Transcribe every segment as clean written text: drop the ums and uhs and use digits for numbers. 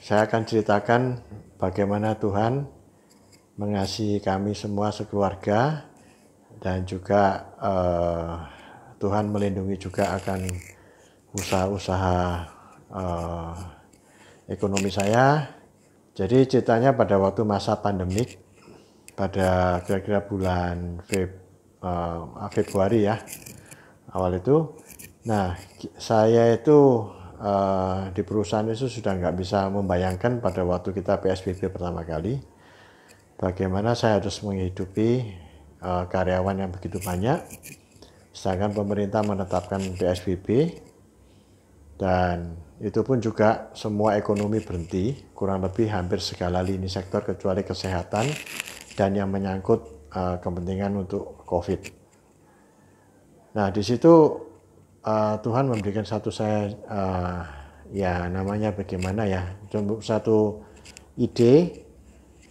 saya akan ceritakan bagaimana Tuhan mengasihi kami semua sekeluarga, dan juga Tuhan melindungi juga akan usaha-usaha eh, ekonomi saya. Jadi ceritanya pada waktu masa pandemik, pada kira-kira bulan Februari ya, awal itu. Nah, saya itu di perusahaan itu sudah nggak bisa membayangkan pada waktu kita PSBB pertama kali, bagaimana saya harus menghidupi karyawan yang begitu banyak, sedangkan pemerintah menetapkan PSBB, dan itu pun juga semua ekonomi berhenti, kurang lebih hampir segala lini sektor kecuali kesehatan dan yang menyangkut kepentingan untuk COVID. Nah, di situ Tuhan memberikan saya ya namanya bagaimana ya, satu ide.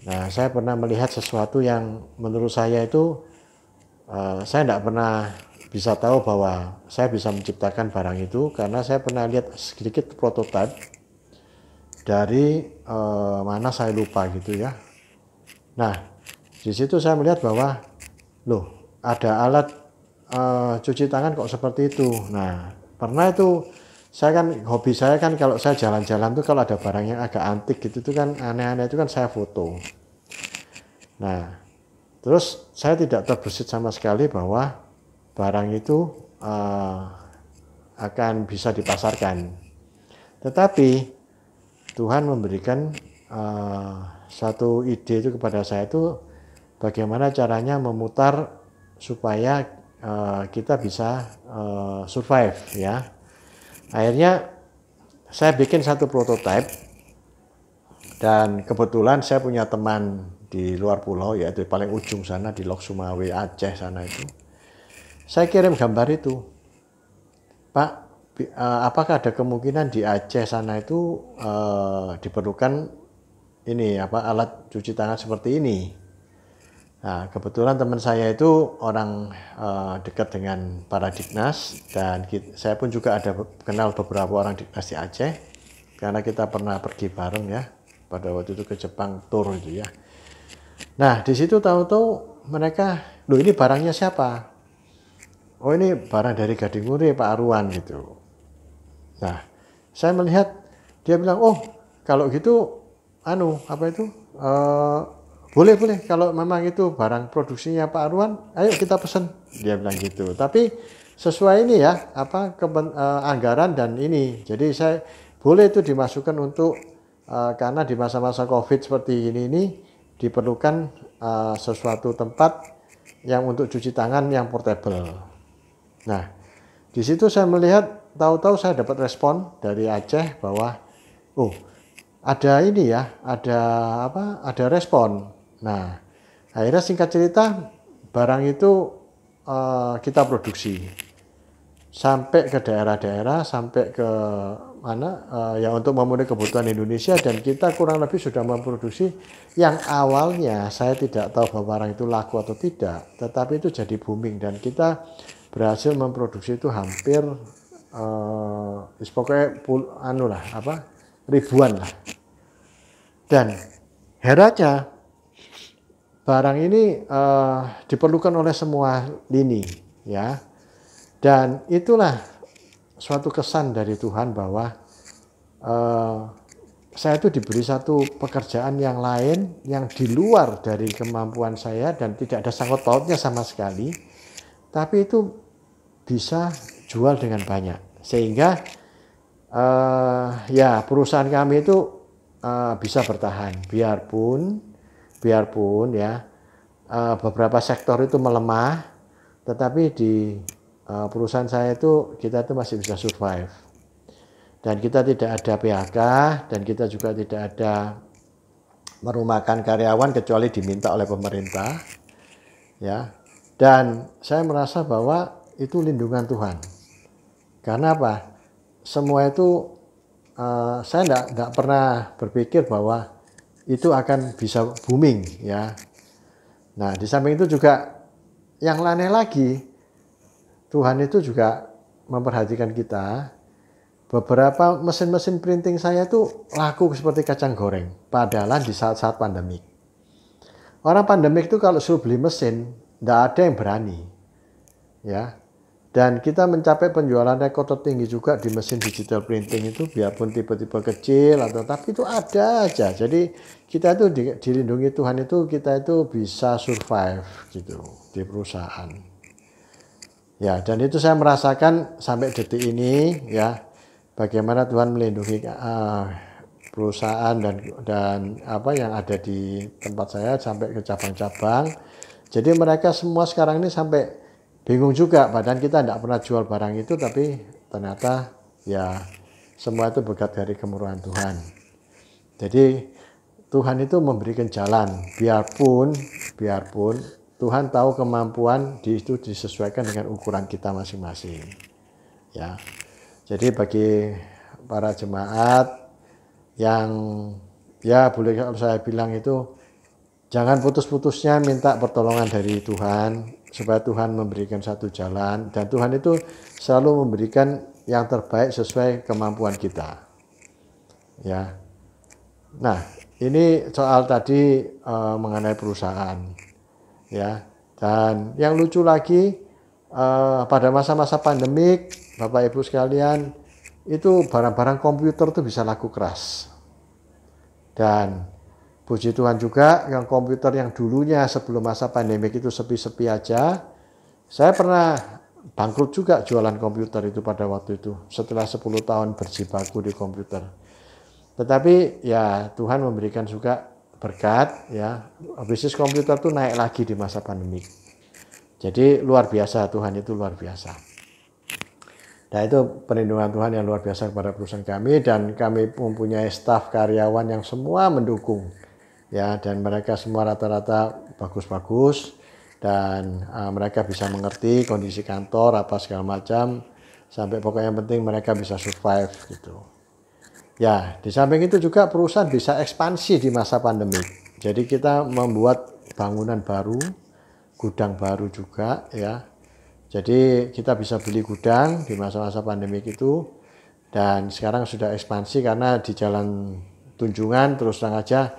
Nah, saya pernah melihat sesuatu yang menurut saya itu saya tidak pernah bisa tahu bahwa saya bisa menciptakan barang itu, karena saya pernah lihat sedikit prototipe dari mana saya lupa gitu ya. Nah, di situ saya melihat bahwa loh, ada alat cuci tangan kok seperti itu. Nah, pernah itu saya kan, hobi saya kan kalau saya jalan-jalan tuh kalau ada barang yang agak antik gitu tuh kan, aneh-aneh itu kan saya foto. Nah, terus saya tidak terbersit sama sekali bahwa barang itu akan bisa dipasarkan. Tetapi Tuhan memberikan satu ide itu kepada saya, itu bagaimana caranya memutar supaya kita bisa survive ya. Akhirnya saya bikin satu prototipe, dan kebetulan saya punya teman di luar pulau, yaitu paling ujung sana di Lok Sumawe Aceh sana itu. Saya kirim gambar itu, Pak, apakah ada kemungkinan di Aceh sana itu diperlukan ini apa, alat cuci tangan seperti ini. Nah, kebetulan teman saya itu orang dekat dengan para Dignas, dan saya pun juga ada kenal beberapa orang Dignas di Aceh karena kita pernah pergi bareng ya pada waktu itu ke Jepang tour itu ya. Nah, di situ tahu-tahu mereka, loh ini barangnya siapa? Oh, ini barang dari Gading Muri, Pak Arwan gitu. Nah, saya melihat dia bilang, oh kalau gitu, apa itu, boleh kalau memang itu barang produksinya Pak Arwan, ayo kita pesen. Dia bilang gitu. Tapi sesuai ini ya, apa anggaran dan ini. Jadi saya boleh itu dimasukkan untuk karena di masa-masa COVID seperti ini diperlukan sesuatu tempat yang untuk cuci tangan yang portable. Nah, di situ saya melihat, tahu-tahu saya dapat respon dari Aceh bahwa, oh ada ini ya, ada respon. Nah, akhirnya singkat cerita, barang itu kita produksi sampai ke daerah-daerah, sampai ke mana ya untuk memenuhi kebutuhan Indonesia, dan kita kurang lebih sudah memproduksi yang awalnya saya tidak tahu bahwa barang itu laku atau tidak, tetapi itu jadi booming, dan kita berhasil memproduksi itu hampir pokoknya ribuan lah. Dan herannya barang ini diperlukan oleh semua lini ya. Dan itulah suatu kesan dari Tuhan bahwa saya itu diberi satu pekerjaan yang lain yang di luar dari kemampuan saya dan tidak ada sangkut pautnya sama sekali, tapi itu bisa jual dengan banyak, sehingga ya perusahaan kami itu bisa bertahan biarpun ya beberapa sektor itu melemah, tetapi di perusahaan saya itu kita itu masih bisa survive, dan kita tidak ada PHK, dan kita juga tidak ada merumahkan karyawan kecuali diminta oleh pemerintah ya. Dan saya merasa bahwa itu lindungan Tuhan. Karena apa? Semua itu saya enggak pernah berpikir bahwa itu akan bisa booming ya. Nah, di samping itu juga yang aneh lagi, Tuhan itu juga memperhatikan kita beberapa mesin-mesin printing saya tuh laku seperti kacang goreng, padahal di saat-saat pandemik. Orang pandemik itu kalau suruh beli mesin, tidak ada yang berani. Ya. Dan kita mencapai penjualan rekor tertinggi juga di mesin digital printing itu, biarpun tipe-tipe kecil atau tapi itu ada aja. Jadi kita itu dilindungi Tuhan itu, kita itu bisa survive gitu di perusahaan. Ya, dan itu saya merasakan sampai detik ini ya, bagaimana Tuhan melindungi perusahaan dan apa yang ada di tempat saya sampai ke cabang-cabang. Jadi mereka semua sekarang ini sampai bingung juga, padahal kita tidak pernah jual barang itu, tapi ternyata ya semua itu berkat dari kemurahan Tuhan. Jadi Tuhan itu memberikan jalan, biarpun Tuhan tahu kemampuan itu disesuaikan dengan ukuran kita masing-masing. Ya, jadi bagi para jemaat yang ya boleh kalau saya bilang itu jangan putus-putusnya minta pertolongan dari Tuhan, supaya Tuhan memberikan satu jalan, dan Tuhan itu selalu memberikan yang terbaik sesuai kemampuan kita. Ya. Nah, ini soal tadi mengenai perusahaan. Ya. Dan yang lucu lagi pada masa-masa pandemik, Bapak Ibu sekalian, itu barang-barang komputer itu bisa laku keras. Dan puji Tuhan juga yang komputer yang dulunya sebelum masa pandemik itu sepi-sepi aja. Saya pernah bangkrut juga jualan komputer itu pada waktu itu. Setelah 10 tahun berjibaku di komputer. Tetapi ya Tuhan memberikan juga berkat ya. Bisnis komputer itu naik lagi di masa pandemik. Jadi luar biasa, Tuhan itu luar biasa. Nah itu perlindungan Tuhan yang luar biasa kepada perusahaan kami. Dan kami mempunyai staf karyawan yang semua mendukung. Ya, dan mereka semua rata-rata bagus-bagus dan mereka bisa mengerti kondisi kantor apa segala macam, sampai pokoknya yang penting mereka bisa survive gitu. Ya, di samping itu juga perusahaan bisa ekspansi di masa pandemi. Jadi kita membuat bangunan baru, gudang baru juga ya. Jadi kita bisa beli gudang di masa-masa pandemi itu, dan sekarang sudah ekspansi karena di Jalan Tunjungan terus terang aja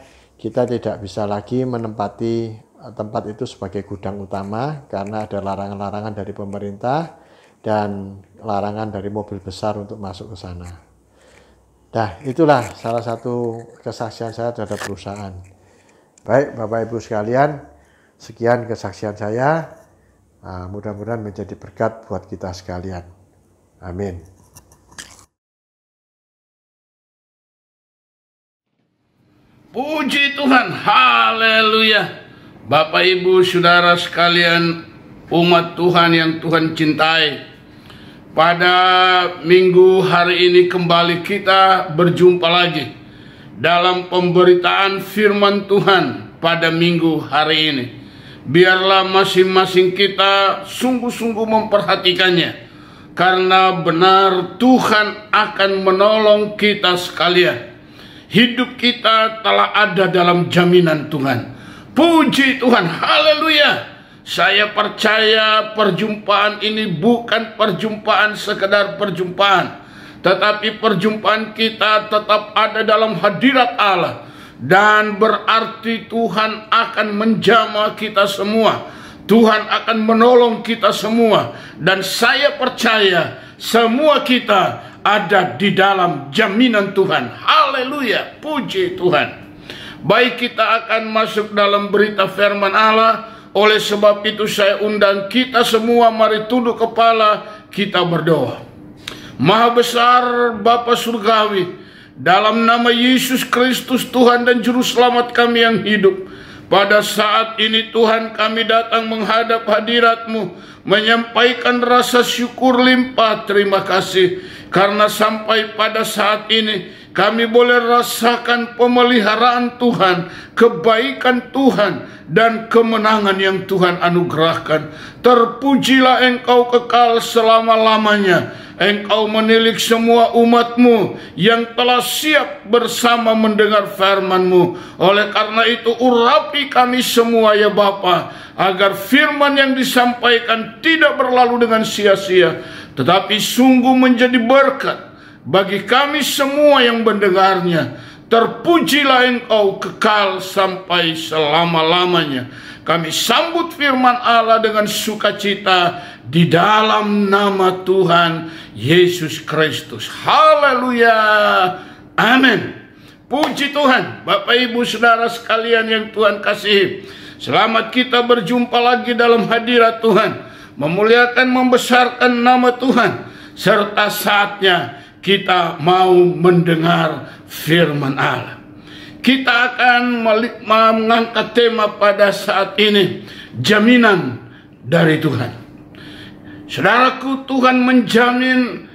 kita tidak bisa lagi menempati tempat itu sebagai gudang utama karena ada larangan-larangan dari pemerintah dan larangan dari mobil besar untuk masuk ke sana. Nah, itulah salah satu kesaksian saya terhadap perusahaan. Baik, Bapak Ibu sekalian, sekian kesaksian saya. Mudah-mudahan menjadi berkat buat kita sekalian. Amin. Puji Tuhan, haleluya. Bapak Ibu Saudara sekalian, umat Tuhan yang Tuhan cintai, pada minggu hari ini kembali kita berjumpa lagi dalam pemberitaan firman Tuhan pada minggu hari ini. Biarlah masing-masing kita sungguh-sungguh memperhatikannya, karena benar Tuhan akan menolong kita sekalian. Hidup kita telah ada dalam jaminan Tuhan. Puji Tuhan, haleluya. Saya percaya perjumpaan ini bukan perjumpaan sekedar perjumpaan, tetapi perjumpaan kita tetap ada dalam hadirat Allah. Dan berarti Tuhan akan menjamah kita semua. Tuhan akan menolong kita semua. Dan saya percaya semua kita ada di dalam jaminan Tuhan. Haleluya, puji Tuhan. Baik, kita akan masuk dalam berita firman Allah. Oleh sebab itu saya undang kita semua, mari tunduk kepala, kita berdoa. Maha besar Bapa Surgawi, dalam nama Yesus Kristus Tuhan dan Juru Selamat kami yang hidup, pada saat ini Tuhan kami datang menghadap hadirat-Mu, menyampaikan rasa syukur limpah terima kasih, karena sampai pada saat ini kami boleh rasakan pemeliharaan Tuhan, kebaikan Tuhan, dan kemenangan yang Tuhan anugerahkan. Terpujilah Engkau kekal selama-lamanya. Engkau menilik semua umat-Mu yang telah siap bersama mendengar firman-Mu. Oleh karena itu urapi kami semua ya Bapa, agar firman yang disampaikan tidak berlalu dengan sia-sia, tetapi sungguh menjadi berkat bagi kami semua yang mendengarnya. Terpujilah Engkau kekal sampai selama-lamanya. Kami sambut firman Allah dengan sukacita di dalam nama Tuhan Yesus Kristus. Haleluya. Amin. Puji Tuhan. Bapak Ibu Saudara sekalian yang Tuhan kasihi, selamat kita berjumpa lagi dalam hadirat Tuhan, memuliakan, membesarkan nama Tuhan, serta saatnya kita mau mendengar firman Allah. Kita akan mengangkat tema pada saat ini, jaminan dari Tuhan. Saudaraku, Tuhan menjamin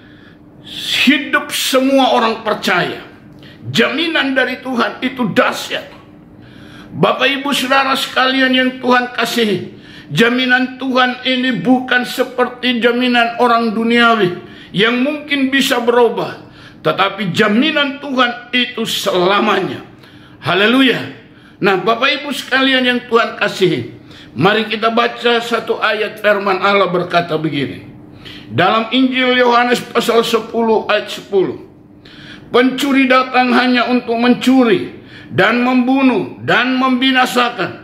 hidup semua orang percaya. Jaminan dari Tuhan itu dahsyat. Bapak Ibu Saudara sekalian yang Tuhan kasihi, jaminan Tuhan ini bukan seperti jaminan orang duniawi yang mungkin bisa berubah, tetapi jaminan Tuhan itu selamanya. Haleluya. Nah, Bapak Ibu sekalian yang Tuhan kasihi, mari kita baca satu ayat firman Allah berkata begini. Dalam Injil Yohanes pasal 10 ayat 10. Pencuri datang hanya untuk mencuri dan membunuh dan membinasakan.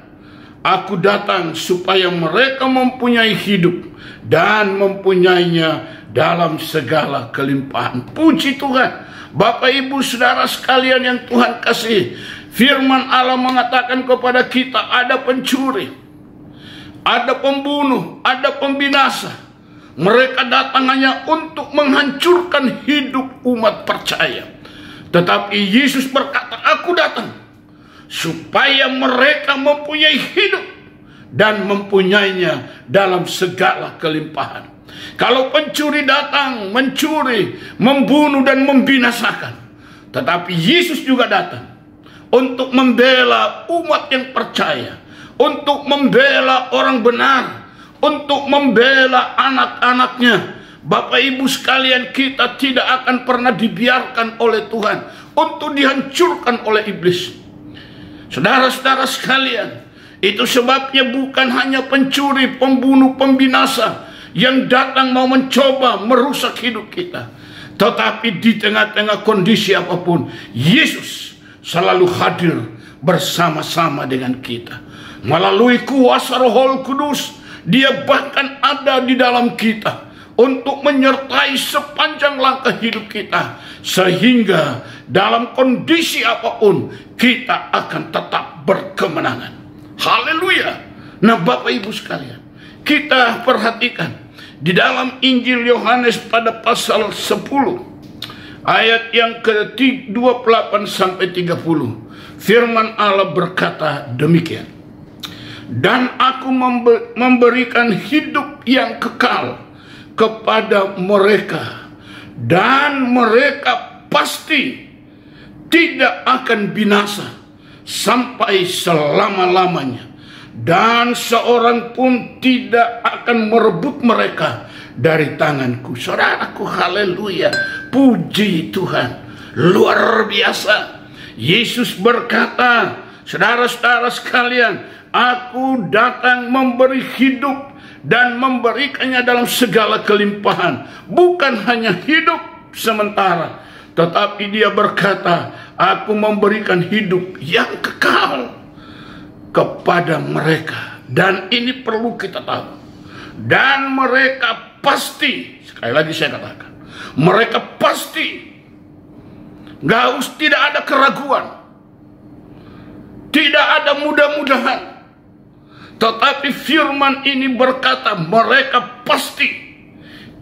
Aku datang supaya mereka mempunyai hidup dan mempunyainya dalam segala kelimpahan. Puji Tuhan. Bapak Ibu Saudara sekalian yang Tuhan kasihi, firman Allah mengatakan kepada kita, ada pencuri, ada pembunuh, ada pembinasa. Mereka datang hanya untuk menghancurkan hidup umat percaya. Tetapi Yesus berkata, aku datang supaya mereka mempunyai hidup dan mempunyainya dalam segala kelimpahan. Kalau pencuri datang mencuri, membunuh dan membinasakan, tetapi Yesus juga datang untuk membela umat yang percaya, untuk membela orang benar, untuk membela anak-anaknya. Bapak Ibu sekalian, kita tidak akan pernah dibiarkan oleh Tuhan untuk dihancurkan oleh iblis. Saudara-saudara sekalian, itu sebabnya bukan hanya pencuri, pembunuh, pembinasa yang datang mau mencoba merusak hidup kita, tetapi di tengah-tengah kondisi apapun, Yesus selalu hadir bersama-sama dengan kita. Melalui kuasa Roh Kudus, Dia bahkan ada di dalam kita untuk menyertai sepanjang langkah hidup kita, sehingga dalam kondisi apapun kita akan tetap berkemenangan. Haleluya. Nah, Bapak Ibu sekalian, kita perhatikan di dalam Injil Yohanes pada pasal 10 ayat yang ke-28 sampai 30, firman Allah berkata demikian. Dan aku memberikan hidup yang kekal kepada mereka, dan mereka pasti tidak akan binasa sampai selama-lamanya, dan seorang pun tidak akan merebut mereka dari tanganku. Saudaraku, haleluya, puji Tuhan, luar biasa. Yesus berkata, saudara-saudara sekalian, aku datang memberi hidup dan memberikannya dalam segala kelimpahan. Bukan hanya hidup sementara, tetapi Dia berkata, aku memberikan hidup yang kekal kepada mereka. Dan ini perlu kita tahu. Dan mereka pasti, sekali lagi saya katakan, mereka pasti, tidak ada keraguan, tidak ada mudah-mudahan, tetapi firman ini berkata mereka pasti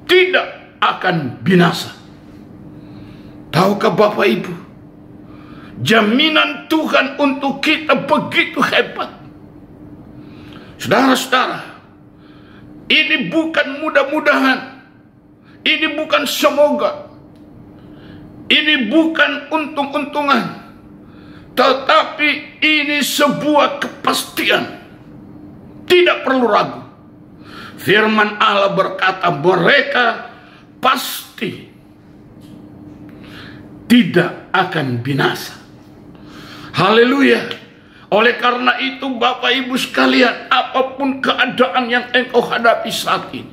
tidak akan binasa. Tahukah Bapak Ibu, jaminan Tuhan untuk kita begitu hebat. Saudara-saudara, ini bukan mudah-mudahan, ini bukan semoga, ini bukan untung-untungan, tetapi ini sebuah kepastian. Tidak perlu ragu. Firman Allah berkata mereka pasti tidak akan binasa. Haleluya. Oleh karena itu Bapak Ibu sekalian, apapun keadaan yang engkau hadapi saat ini,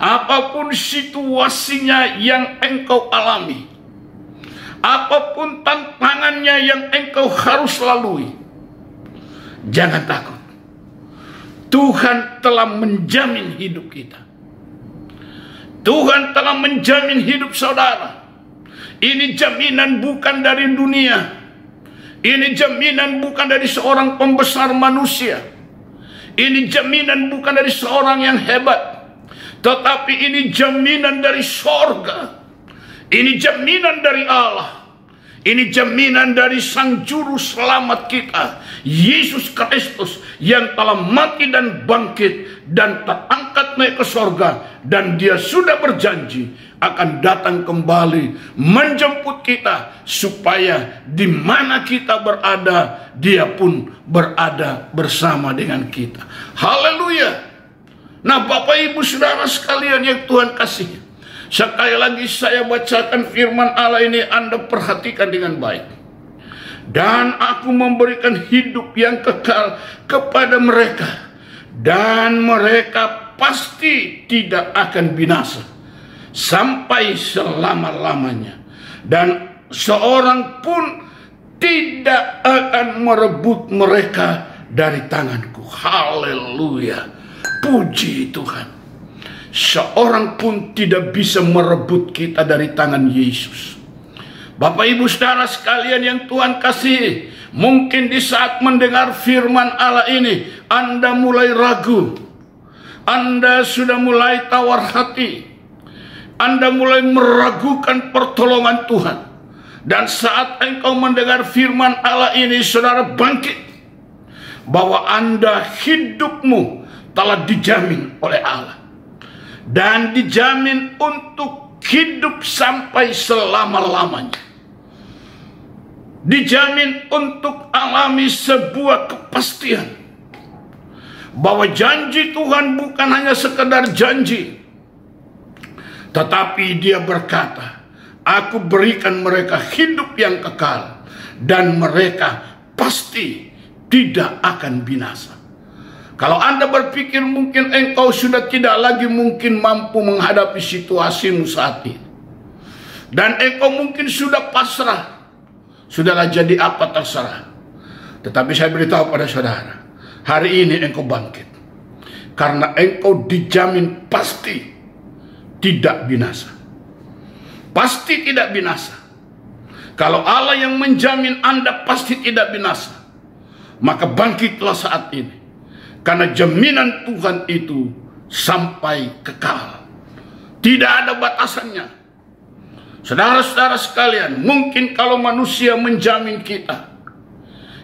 apapun situasinya yang engkau alami, apapun tantangannya yang engkau harus lalui, jangan takut. Tuhan telah menjamin hidup kita. Tuhan telah menjamin hidup saudara. Ini jaminan bukan dari dunia. Ini jaminan bukan dari seorang pembesar manusia. Ini jaminan bukan dari seorang yang hebat. Tetapi ini jaminan dari sorga. Ini jaminan dari Allah. Ini jaminan dari Sang Juru Selamat kita, Yesus Kristus, yang telah mati dan bangkit dan terangkat naik ke sorga. Dan dia sudah berjanji akan datang kembali menjemput kita, supaya di mana kita berada, dia pun berada bersama dengan kita. Haleluya. Nah, Bapak Ibu Saudara sekalian yang Tuhan kasihi, sekali lagi saya bacakan firman Allah ini, Anda perhatikan dengan baik. Dan aku memberikan hidup yang kekal kepada mereka, dan mereka pasti tidak akan binasa sampai selama-lamanya, dan seorang pun tidak akan merebut mereka dari tanganku. Haleluya, puji Tuhan. Seorang pun tidak bisa merebut kita dari tangan Yesus. Bapak Ibu Saudara sekalian yang Tuhan kasihi, mungkin di saat mendengar firman Allah ini, Anda mulai ragu, Anda sudah mulai tawar hati, Anda mulai meragukan pertolongan Tuhan. Dan saat engkau mendengar firman Allah ini, saudara bangkit, bahwa Anda, hidupmu telah dijamin oleh Allah, dan dijamin untuk hidup sampai selama-lamanya. Dijamin untuk alami sebuah kepastian bahwa janji Tuhan bukan hanya sekedar janji, tetapi dia berkata, aku berikan mereka hidup yang kekal, dan mereka pasti tidak akan binasa. Kalau Anda berpikir mungkin engkau sudah tidak lagi mungkin mampu menghadapi situasimu saat ini, dan engkau mungkin sudah pasrah, sudahlah jadi apa terserah. Tetapi saya beritahu pada saudara, hari ini engkau bangkit, karena engkau dijamin pasti tidak binasa. Pasti tidak binasa. Kalau Allah yang menjamin Anda pasti tidak binasa, maka bangkitlah saat ini. Karena jaminan Tuhan itu sampai kekal, tidak ada batasannya. Saudara-saudara sekalian, mungkin kalau manusia menjamin kita,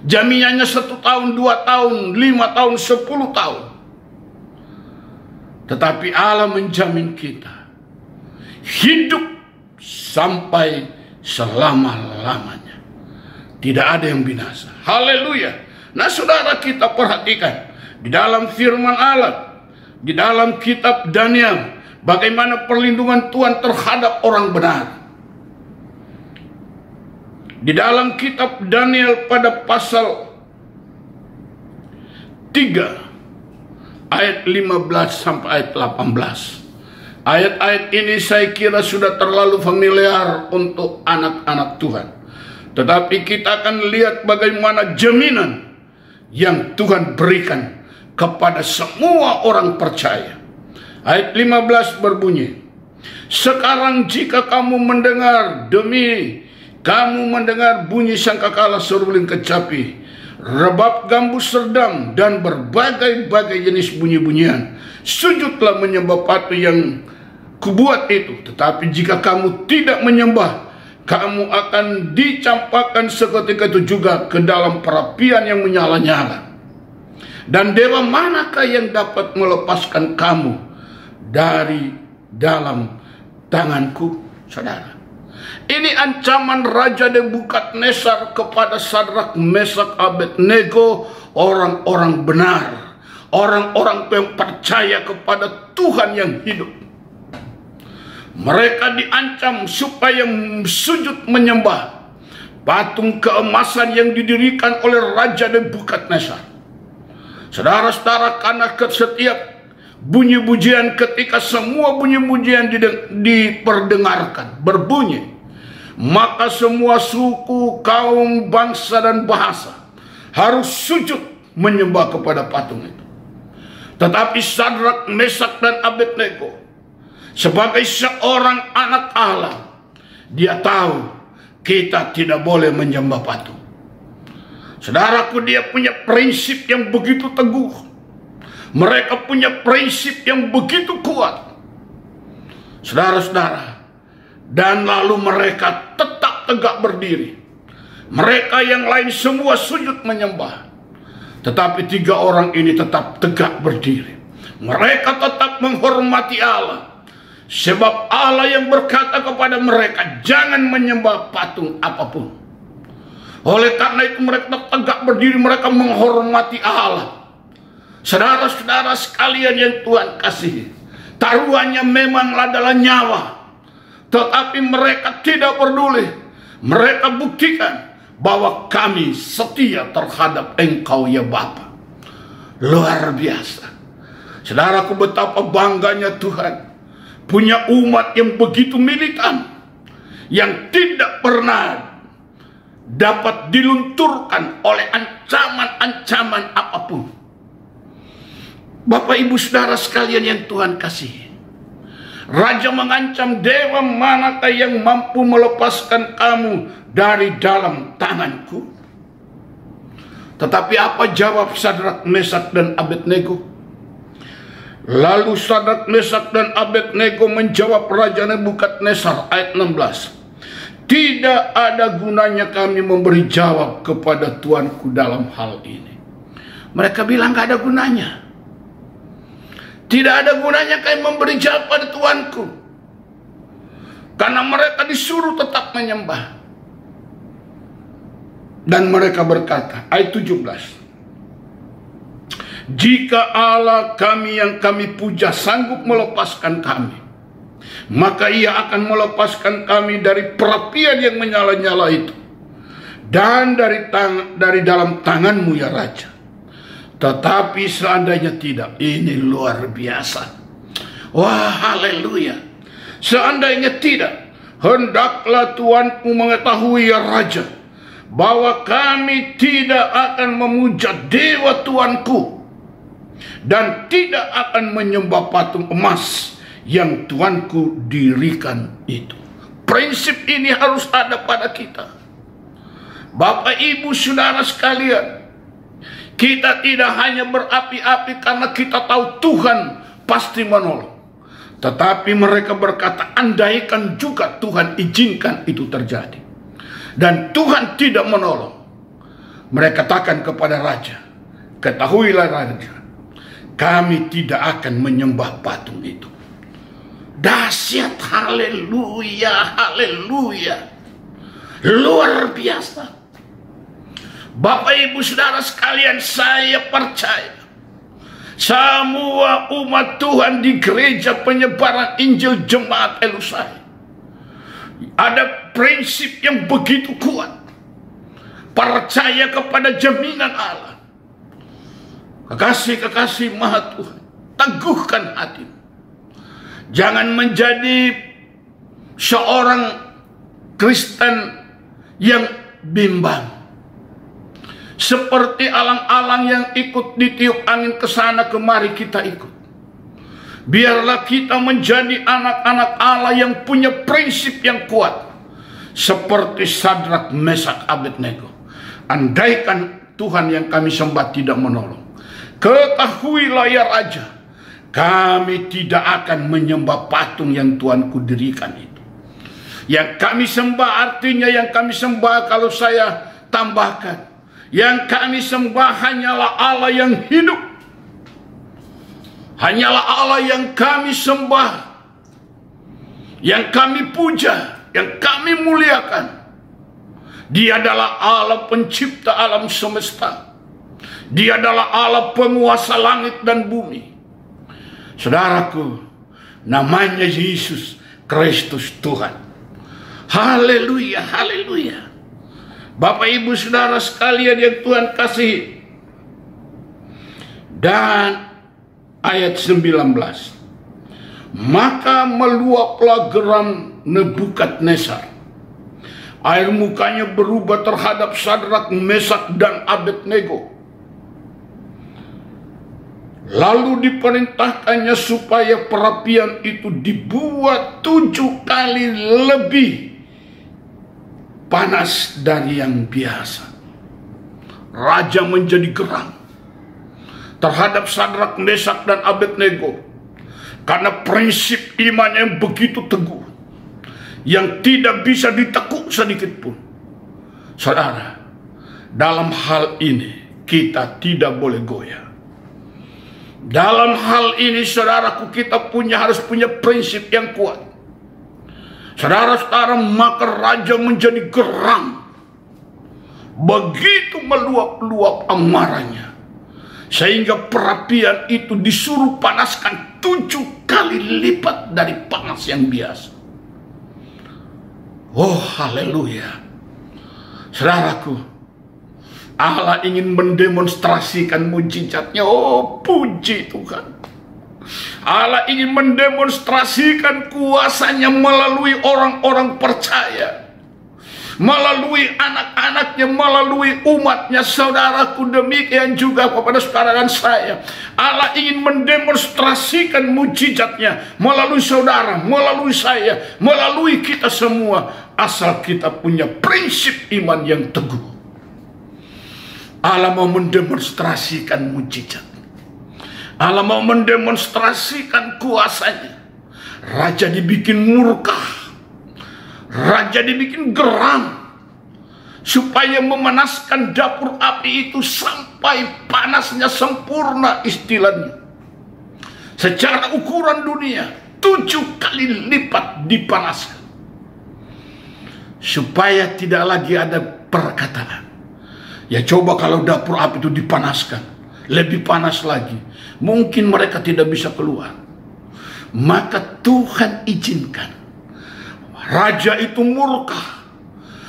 jaminannya 1 tahun, 2 tahun, 5 tahun, 10 tahun. Tetapi Allah menjamin kita hidup sampai selama-lamanya. Tidak ada yang binasa. Haleluya. Nah, saudara, kita perhatikan di dalam firman Allah, di dalam kitab Daniel, bagaimana perlindungan Tuhan terhadap orang benar. Di dalam kitab Daniel pada pasal 3 ayat 15 sampai ayat 18. Ayat-ayat ini saya kira sudah terlalu familiar untuk anak-anak Tuhan. Tetapi kita akan lihat bagaimana jaminan yang Tuhan berikan kepada semua orang percaya. Ayat 15 berbunyi, sekarang jika kamu mendengar bunyi sangkakala seruling kecapi, rebab gambus serdam, dan berbagai-bagai jenis bunyi-bunyian, sujudlah menyembah patung yang kubuat itu. Tetapi jika kamu tidak menyembah, kamu akan dicampakkan seketika itu juga ke dalam perapian yang menyala-nyala. Dan dewa manakah yang dapat melepaskan kamu dari dalam tanganku? Saudara, ini ancaman Raja Nebukadnezar kepada Sadrak, Mesak, Abednego, orang-orang benar, orang-orang yang percaya kepada Tuhan yang hidup. Mereka diancam supaya sujud menyembah patung keemasan yang didirikan oleh Raja Nebukadnezar. Saudara-saudara, karena setiap bunyi pujian, ketika semua bunyi pujian diperdengarkan, berbunyi, maka semua suku, kaum, bangsa, dan bahasa harus sujud menyembah kepada patung itu. Tetapi Sadrak, Mesak, dan Abednego sebagai seorang anak Allah, dia tahu kita tidak boleh menyembah patung. Saudaraku, dia punya prinsip yang begitu teguh. Mereka punya prinsip yang begitu kuat, saudara-saudara. Dan lalu mereka tetap tegak berdiri. Mereka yang lain semua sujud menyembah, tetapi 3 orang ini tetap tegak berdiri. Mereka tetap menghormati Allah, sebab Allah yang berkata kepada mereka, jangan menyembah patung apapun. Oleh karena itu mereka tetap tegak berdiri, mereka menghormati Allah. Saudara-saudara sekalian yang Tuhan kasihi, taruhannya memang adalah nyawa, tetapi mereka tidak peduli. Mereka buktikan bahwa kami setia terhadap Engkau ya Bapa. Luar biasa. Saudaraku, betapa bangganya Tuhan punya umat yang begitu militan, yang tidak pernah dapat dilunturkan oleh ancaman-ancaman apapun. Bapak, Ibu, Saudara sekalian yang Tuhan kasihi, Raja mengancam, dewa manakah yang mampu melepaskan kamu dari dalam tanganku? Tetapi apa jawab Sadrak, Mesak, dan Abednego? Lalu Sadrak, Mesak, dan Abednego menjawab Raja Nebukadnezar, ayat 16. Tidak ada gunanya kami memberi jawab kepada Tuanku dalam hal ini. Mereka bilang gak ada gunanya. Tidak ada gunanya kami memberi jawab pada Tuanku, karena mereka disuruh tetap menyembah. Dan mereka berkata, ayat 17. Jika Allah kami yang kami puja sanggup melepaskan kami, maka Ia akan melepaskan kami dari perapian yang menyala-nyala itu, dan dari dalam tanganmu ya Raja. Tetapi seandainya tidak, ini luar biasa. Wah, haleluya. Seandainya tidak, hendaklah Tuanku mengetahui ya Raja, bahwa kami tidak akan memuja dewa Tuanku, dan tidak akan menyembah patung emas yang Tuanku dirikan itu. Prinsip ini harus ada pada kita. Bapak, Ibu, Saudara sekalian, kita tidak hanya berapi-api karena kita tahu Tuhan pasti menolong. Tetapi mereka berkata, andaikan juga Tuhan izinkan itu terjadi, dan Tuhan tidak menolong. Mereka katakan kepada Raja, ketahuilah Raja, kami tidak akan menyembah patung itu. Dahsyat, haleluya, haleluya. Luar biasa. Bapak, Ibu, Saudara sekalian, saya percaya semua umat Tuhan di gereja penyebaran Injil Jemaat Elusai ada prinsip yang begitu kuat. Percaya kepada jaminan Allah. Kekasih-kekasih Maha Tuhan, teguhkan hati. Jangan menjadi seorang Kristen yang bimbang, seperti alang-alang yang ikut ditiup angin ke sana kemari kita ikut. Biarlah kita menjadi anak-anak Allah yang punya prinsip yang kuat, seperti Sadrak, Mesak, Abednego. Andaikan Tuhan yang kami sembah tidak menolong, ketahuilah ya Raja, kami tidak akan menyembah patung yang Tuanku dirikan itu. Yang kami sembah, artinya yang kami sembah, kalau saya tambahkan, yang kami sembah hanyalah Allah yang hidup. Hanyalah Allah yang kami sembah, yang kami puja, yang kami muliakan. Dia adalah Allah pencipta alam semesta. Dia adalah Allah penguasa langit dan bumi. Saudaraku, namanya Yesus Kristus Tuhan. Haleluya, haleluya. Bapak, Ibu, Saudara sekalian yang Tuhan kasih. Dan ayat 19. Maka meluaplah geram Nebukadnezar. Air mukanya berubah terhadap Sadrak, Mesak, dan Abednego. Lalu diperintahkannya supaya perapian itu dibuat 7 kali lebih panas dari yang biasa. Raja menjadi geram terhadap Sadrak, Mesak, dan Abednego karena prinsip iman yang begitu teguh, yang tidak bisa ditekuk sedikit pun. Saudara, dalam hal ini kita tidak boleh goyah. Dalam hal ini, saudaraku, kita harus punya prinsip yang kuat. Saudara-saudara, maka raja menjadi geram. Begitu meluap-luap amarahnya, sehingga perapian itu disuruh panaskan 7 kali lipat dari panas yang biasa. Oh, haleluya. Saudaraku, Allah ingin mendemonstrasikan mujizatnya. Oh, puji Tuhan. Allah ingin mendemonstrasikan kuasanya melalui orang-orang percaya, melalui anak-anaknya, melalui umatnya. Saudaraku, demikian juga kepada saudara dan saya. Allah ingin mendemonstrasikan mujizatnya melalui saudara, melalui saya, melalui kita semua, asal kita punya prinsip iman yang teguh. Allah mau mendemonstrasikan mujizat. Allah mau mendemonstrasikan kuasanya. Raja dibikin murka, raja dibikin geram, supaya memanaskan dapur api itu sampai panasnya sempurna, istilahnya. Secara ukuran dunia 7 kali lipat dipanaskan, supaya tidak lagi ada perkataan, ya coba kalau dapur api itu dipanaskan, lebih panas lagi, mungkin mereka tidak bisa keluar. Maka Tuhan izinkan raja itu murka,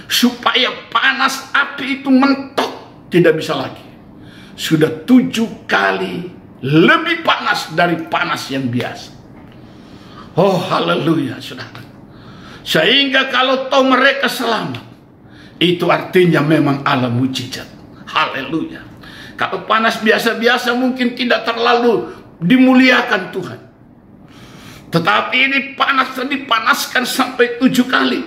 supaya panas api itu mentok, tidak bisa lagi. Sudah 7 kali lebih panas dari panas yang biasa. Oh, haleluya, saudara. Sehingga kalau tahu mereka selamat, itu artinya memang Allah mujizat. Haleluya. Kalau panas biasa-biasa mungkin tidak terlalu dimuliakan Tuhan. Tetapi ini panas, dipanaskan sampai 7 kali.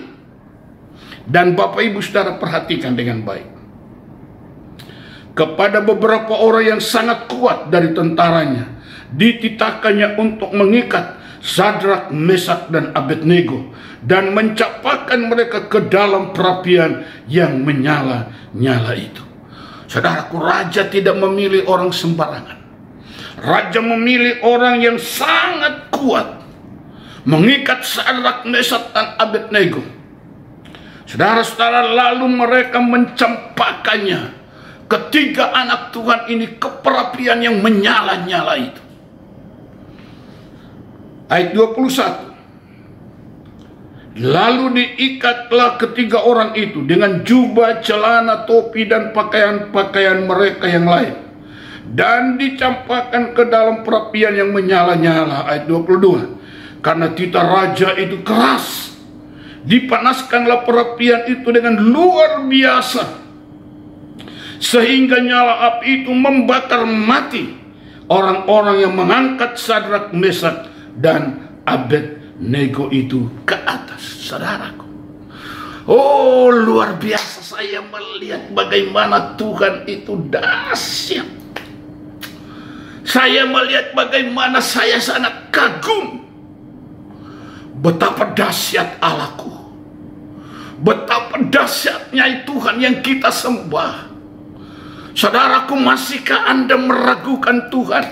Dan Bapak Ibu Saudara perhatikan dengan baik. Kepada beberapa orang yang sangat kuat dari tentaranya, dititahkannya untuk mengikat Sadrak, Mesak, dan Abednego, dan mencampakkan mereka ke dalam perapian yang menyala-nyala itu. Saudaraku, raja tidak memilih orang sembarangan. Raja memilih orang yang sangat kuat, mengikat Sadrak, Mesak, dan Abednego. Saudara-saudara, lalu mereka mencampakkannya, ketiga anak Tuhan ini, ke perapian yang menyala-nyala itu. Ayat 21. Lalu diikatlah ketiga orang itu dengan jubah, celana, topi, dan pakaian-pakaian mereka yang lain, dan dicampakkan ke dalam perapian yang menyala-nyala. Ayat 22. Karena titah raja itu keras, dipanaskanlah perapian itu dengan luar biasa, sehingga nyala api itu membakar mati orang-orang yang mengangkat Sadrak, Mesak, dan Abednego itu ke atas. Saudaraku, oh luar biasa, saya melihat bagaimana Tuhan itu dahsyat. Saya melihat bagaimana saya sangat kagum, betapa dahsyat Allahku, betapa dahsyatnya Tuhan yang kita sembah. Saudaraku, masihkah Anda meragukan Tuhan?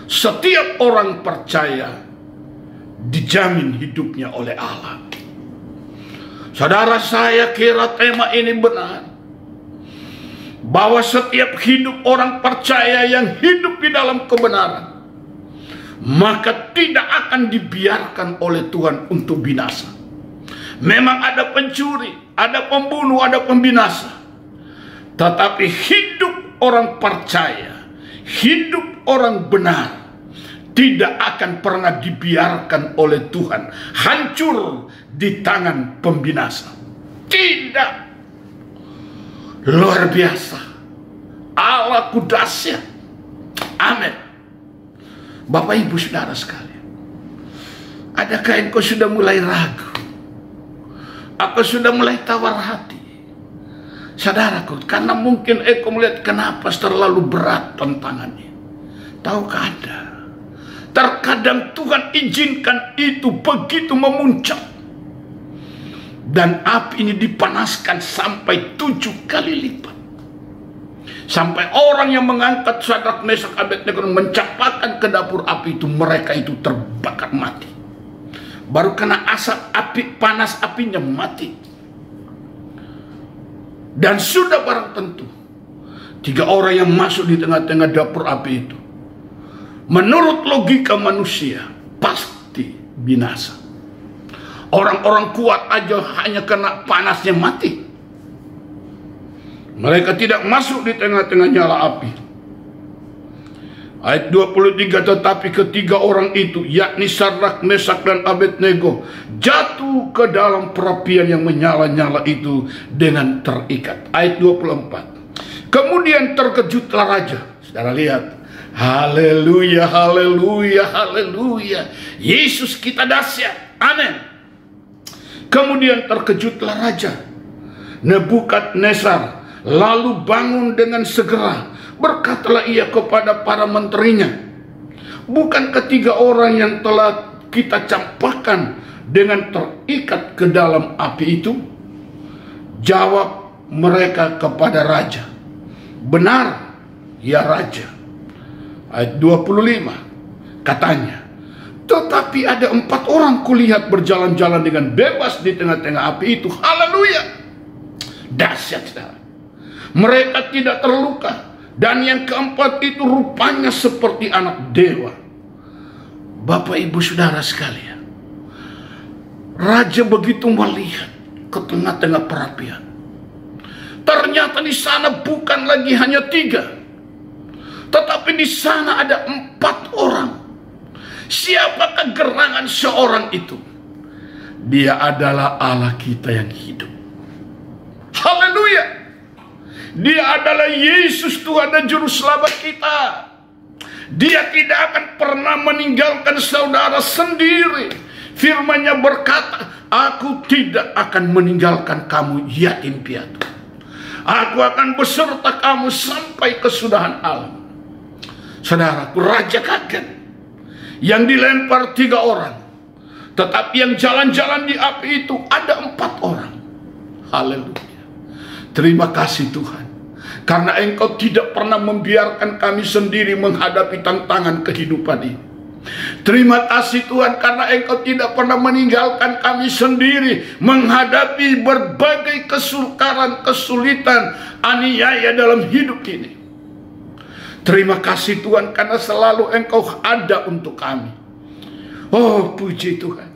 Setiap orang percaya dijamin hidupnya oleh Allah. Saudara, saya kira tema ini benar, bahwa setiap hidup orang percaya yang hidup di dalam kebenaran, maka tidak akan dibiarkan oleh Tuhan untuk binasa. Memang ada pencuri, ada pembunuh, ada pembinasa, tetapi hidup orang percaya hidup orang benar tidak akan pernah dibiarkan oleh Tuhan hancur di tangan pembinasa. Tidak. Luar biasa. Allahku dahsyat. Amin. Bapak Ibu Saudara sekalian, adakah engkau sudah mulai ragu? Aku sudah mulai tawar hati? Saudaraku, karena mungkin engkau melihat kenapa terlalu berat tantangannya. Tahukah Anda, terkadang Tuhan izinkan itu begitu memuncak, dan api ini dipanaskan sampai 7 kali lipat. Sampai orang yang mengangkat Sadrak, Mesak, Abednego mencampakkan ke dapur api itu, mereka itu terbakar mati. Baru kena asap api, panas apinya mati. Dan sudah barang tentu 3 orang yang masuk di tengah-tengah dapur api itu, menurut logika manusia, pasti binasa. Orang-orang kuat aja hanya kena panasnya mati. Mereka tidak masuk di tengah-tengah nyala api. Ayat 23, tetapi ketiga orang itu, yakni Sadrak, Mesak, dan Abednego, jatuh ke dalam perapian yang menyala-nyala itu dengan terikat. Ayat 24. Kemudian terkejutlah raja. Saudara lihat. Haleluya, haleluya, haleluya. Yesus kita dahsyat. Amin. Kemudian terkejutlah raja Nebukadnezar, lalu bangun dengan segera. Berkatalah ia kepada para menterinya, bukan ketiga orang yang telah kita campakkan dengan terikat ke dalam api itu? Jawab mereka kepada raja, benar ya raja. Ayat 25 katanya, tetapi ada 4 orang kulihat berjalan-jalan dengan bebas di tengah-tengah api itu. Haleluya. Dahsyat, saudara. Mereka tidak terluka. Dan yang keempat itu rupanya seperti anak dewa. Bapak Ibu Saudara sekalian, raja begitu melihat ke tengah-tengah perapian. Ternyata di sana bukan lagi hanya 3, tetapi di sana ada 4 orang. Siapakah gerangan seorang itu? Dia adalah Allah kita yang hidup. Haleluya. Dia adalah Yesus, Tuhan dan Juru Selamat kita. Dia tidak akan pernah meninggalkan saudara sendiri. Firman-Nya berkata, aku tidak akan meninggalkan kamu yatim piatu. Aku akan beserta kamu sampai kesudahan alam. Saudaraku, raja kaget. Yang dilempar 3 orang. Tetapi yang jalan-jalan di api itu ada 4 orang. Haleluya. Terima kasih Tuhan. Karena Engkau tidak pernah membiarkan kami sendiri menghadapi tantangan kehidupan ini. Terima kasih Tuhan karena Engkau tidak pernah meninggalkan kami sendiri menghadapi berbagai kesukaran, kesulitan, aniaya dalam hidup ini. Terima kasih Tuhan karena selalu Engkau ada untuk kami. Oh, puji Tuhan.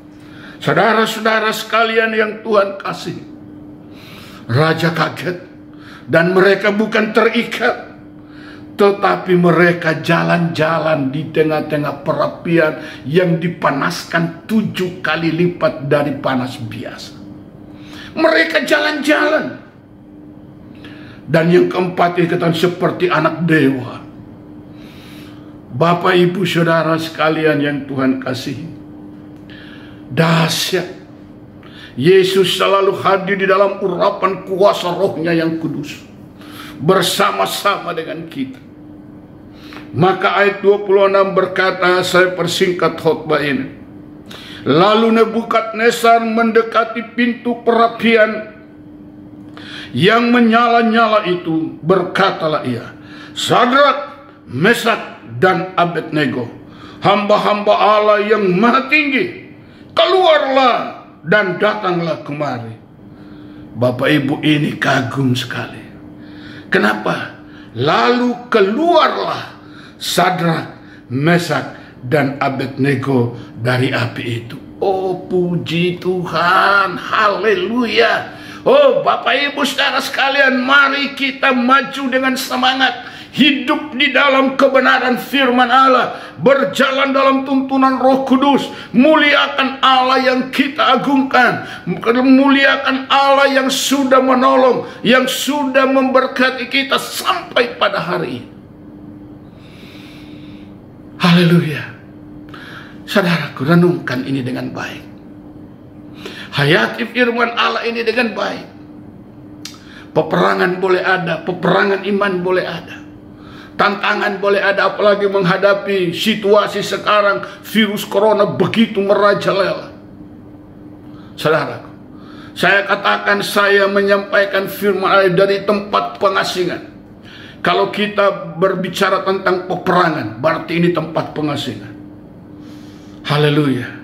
Saudara-saudara sekalian yang Tuhan kasih, raja kaget. Dan mereka bukan terikat, tetapi mereka jalan-jalan di tengah-tengah perapian yang dipanaskan 7 kali lipat dari panas biasa. Mereka jalan-jalan. Dan yang keempat dikatakan seperti anak dewa. Bapak Ibu Saudara sekalian yang Tuhan kasihi, dahsyat. Yesus selalu hadir di dalam urapan kuasa Roh-Nya yang kudus bersama-sama dengan kita. Maka ayat 26 berkata, saya persingkat khotbah ini. Lalu Nebukadnezar mendekati pintu perapian yang menyala-nyala itu. Berkatalah ia, Sadrak, Mesak, dan Abednego, hamba-hamba Allah yang maha tinggi, keluarlah dan datanglah kemari. Bapak Ibu, ini kagum sekali. Kenapa? Lalu keluarlah Sadrak, Mesak, dan Abednego dari api itu. Oh, puji Tuhan. Haleluya. Oh, Bapak Ibu Saudara sekalian, mari kita maju dengan semangat. hidup di dalam kebenaran firman Allah, berjalan dalam tuntunan Roh Kudus, muliakan Allah yang kita agungkan, muliakan Allah yang sudah menolong, yang sudah memberkati kita sampai pada hari ini. Haleluya. Saudaraku, renungkan ini dengan baik. Hayati firman Allah ini dengan baik. Peperangan boleh ada, peperangan iman boleh ada, tantangan boleh ada, apalagi menghadapi situasi sekarang virus corona begitu merajalela. Saudaraku, saya katakan, saya menyampaikan firman Allah dari tempat pengasingan. Kalau kita berbicara tentang peperangan, berarti ini tempat pengasingan. Haleluya.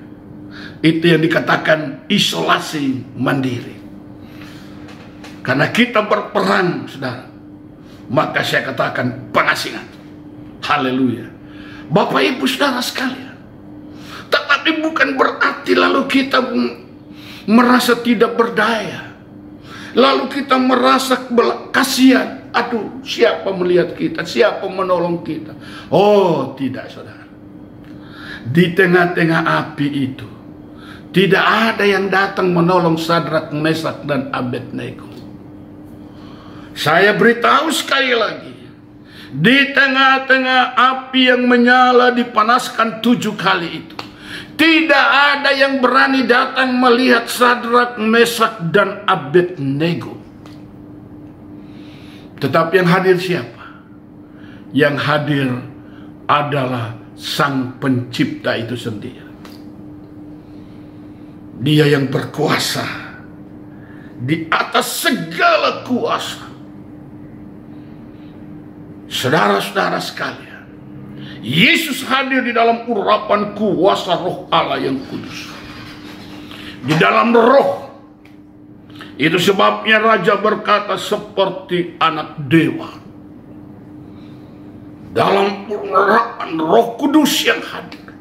Itu yang dikatakan isolasi mandiri. Karena kita berperang, saudara, maka saya katakan pengasingan. Haleluya. Bapak Ibu Saudara sekalian, tetapi bukan berarti lalu kita merasa tidak berdaya, lalu kita merasa kasihan. Aduh, siapa melihat kita, siapa menolong kita? Oh tidak, saudara. Di tengah-tengah api itu tidak ada yang datang menolong Sadrak, Mesak, dan Abednego. Saya beritahu sekali lagi, di tengah-tengah api yang menyala dipanaskan 7 kali itu, tidak ada yang berani datang melihat Sadrak, Mesak, dan Abednego. Tetapi yang hadir siapa? Yang hadir adalah Sang Pencipta itu sendiri. Dia yang berkuasa di atas segala kuasa. Saudara-saudara sekalian, Yesus hadir di dalam urapan kuasa Roh Allah yang kudus. Di dalam Roh. Itu sebabnya Raja berkata seperti anak dewa. Dalam urapan Roh Kudus yang hadir.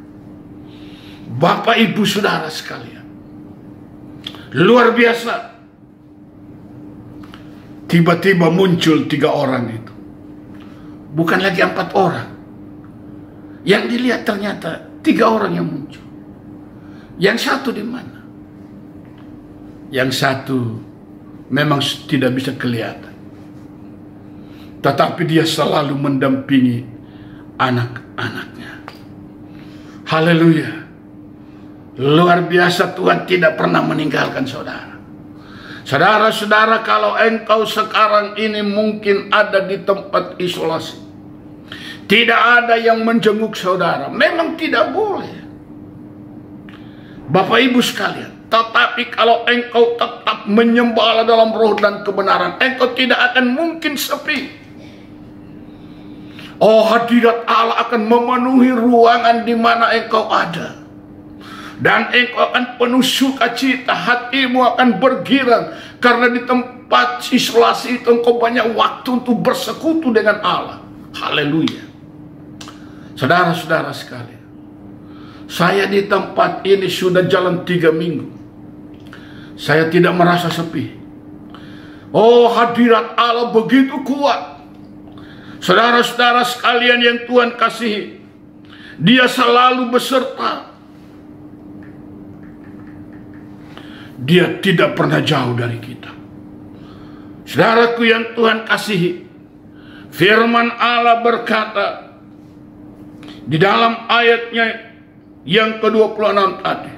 Bapak Ibu Saudara sekalian, luar biasa. Tiba-tiba muncul 3 orang itu. Bukan lagi 4 orang. Yang dilihat ternyata 3 orang yang muncul. Yang satu di mana? Yang satu memang tidak bisa kelihatan. Tetapi dia selalu mendampingi anak-anaknya. Haleluya. Luar biasa, Tuhan tidak pernah meninggalkan saudara. Saudara-saudara, kalau engkau sekarang ini mungkin ada di tempat isolasi, tidak ada yang menjenguk saudara, memang tidak boleh. Bapak Ibu sekalian, tetapi kalau engkau tetap menyembah dalam roh dan kebenaran, engkau tidak akan mungkin sepi. Oh, hadirat Allah akan memenuhi ruangan di mana engkau ada. Dan engkau akan penuh sukacita, hatimu akan bergirang. Karena di tempat isolasi itu engkau banyak waktu untuk bersekutu dengan Allah. Haleluya. Saudara-saudara sekalian, saya di tempat ini sudah jalan 3 minggu. Saya tidak merasa sepi. Oh, hadirat Allah begitu kuat. Saudara-saudara sekalian yang Tuhan kasihi, Dia selalu beserta. Dia tidak pernah jauh dari kita. Saudaraku yang Tuhan kasihi, firman Allah berkata di dalam ayatnya yang ke-26 tadi,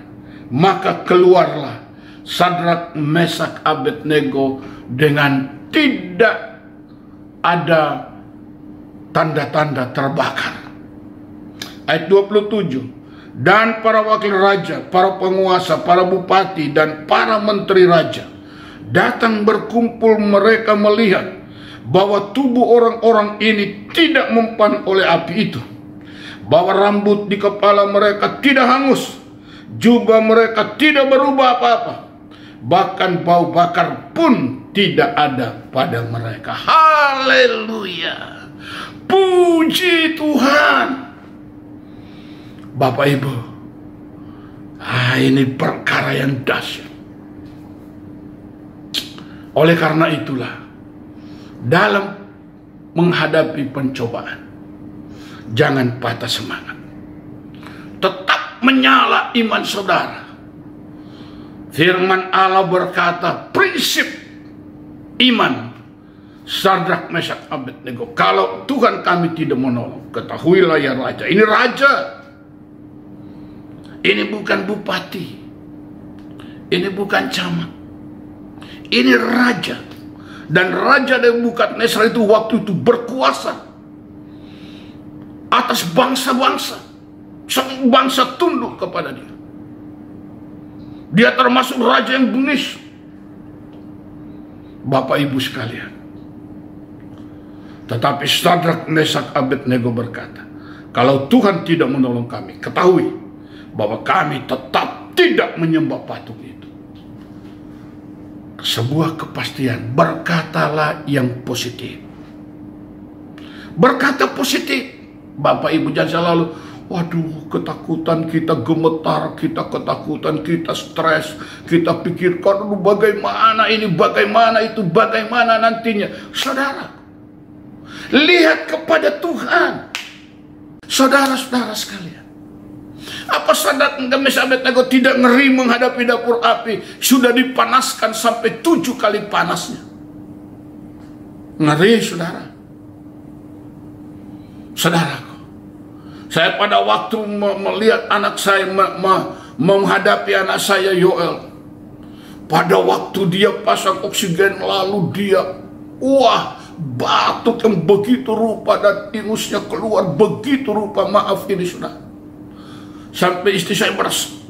maka keluarlah Sadrak, Mesak, Abednego dengan tidak ada tanda-tanda terbakar. Ayat 27, dan para wakil raja, para penguasa, para bupati, dan para menteri raja datang berkumpul. Mereka melihat bahwa tubuh orang-orang ini tidak mempan oleh api itu, bahwa rambut di kepala mereka tidak hangus, jubah mereka tidak berubah apa-apa, bahkan bau bakar pun tidak ada pada mereka. Haleluya, puji Tuhan. Bapak Ibu, ini perkara yang dahsyat. Oleh karena itulah, dalam menghadapi pencobaan. Jangan patah semangat. Tetap menyala iman saudara. Firman Allah berkata, prinsip iman Sadrak, Mesak, Abednego, kalau Tuhan kami tidak menolong, ketahuilah ya raja. Ini raja. Ini bukan bupati. Ini bukan camat. Ini raja. Dan Raja Nebukadnezar itu waktu itu berkuasa atas bangsa-bangsa. Semua bangsa tunduk kepada dia. Dia termasuk raja yang bengis. Bapak Ibu sekalian. Tetapi Sadrak, Mesak, Abednego berkata, kalau Tuhan tidak menolong kami, ketahui bahwa kami tetap tidak menyembah patung itu. Sebuah kepastian, berkatalah yang positif. Berkata positif. Bapak Ibu jangan selalu, waduh, ketakutan kita gemetar, kita ketakutan, kita stres, kita pikirkan bagaimana ini, bagaimana itu, bagaimana nantinya. Saudara, lihat kepada Tuhan. Saudara-saudara sekalian, apa Sadrak, Mesak, Abednego tidak ngeri menghadapi dapur api? Sudah dipanaskan sampai 7 kali panasnya. Ngeri, saudara. Saudaraku, saya pada waktu melihat anak saya menghadapi anak saya Yoel. Pada waktu dia pasang oksigen, lalu dia batuk yang begitu rupa dan ingusnya keluar begitu rupa. Maaf ini saudara. Sampai istri saya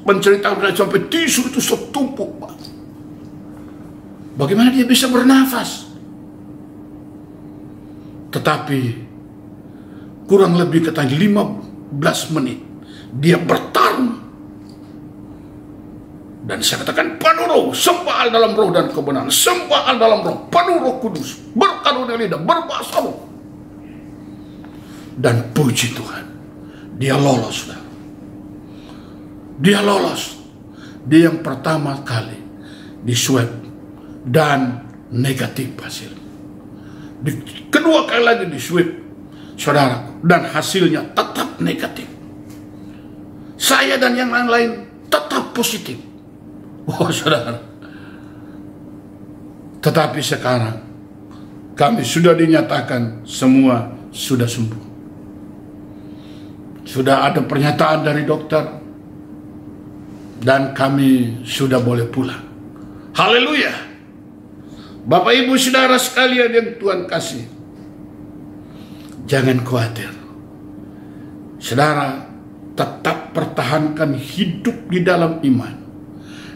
menceritakan sampai tisu itu setumpuk, Pak. Bagaimana dia bisa bernafas? Tetapi kurang lebih kata 15 menit dia bertarung. Dan saya katakan, penuh roh, sembah dalam roh dan kebenaran, sembah dalam roh, penuh Roh Kudus, berkarunia lidah, berbahasa roh. Dan puji Tuhan, dia lolos, saudara. Dia lolos. Dia yang pertama kali di swab dan negatif hasil. Kedua kali lagi di swab, saudara, dan hasilnya tetap negatif. Saya dan yang lain tetap positif. Oh saudara. Tetapi sekarang kami sudah dinyatakan semua sudah sembuh. Sudah ada pernyataan dari dokter. Dan kami sudah boleh pulang. Haleluya. Bapak Ibu saudara sekalian yang Tuhan kasih, jangan khawatir. Saudara, tetap pertahankan hidup di dalam iman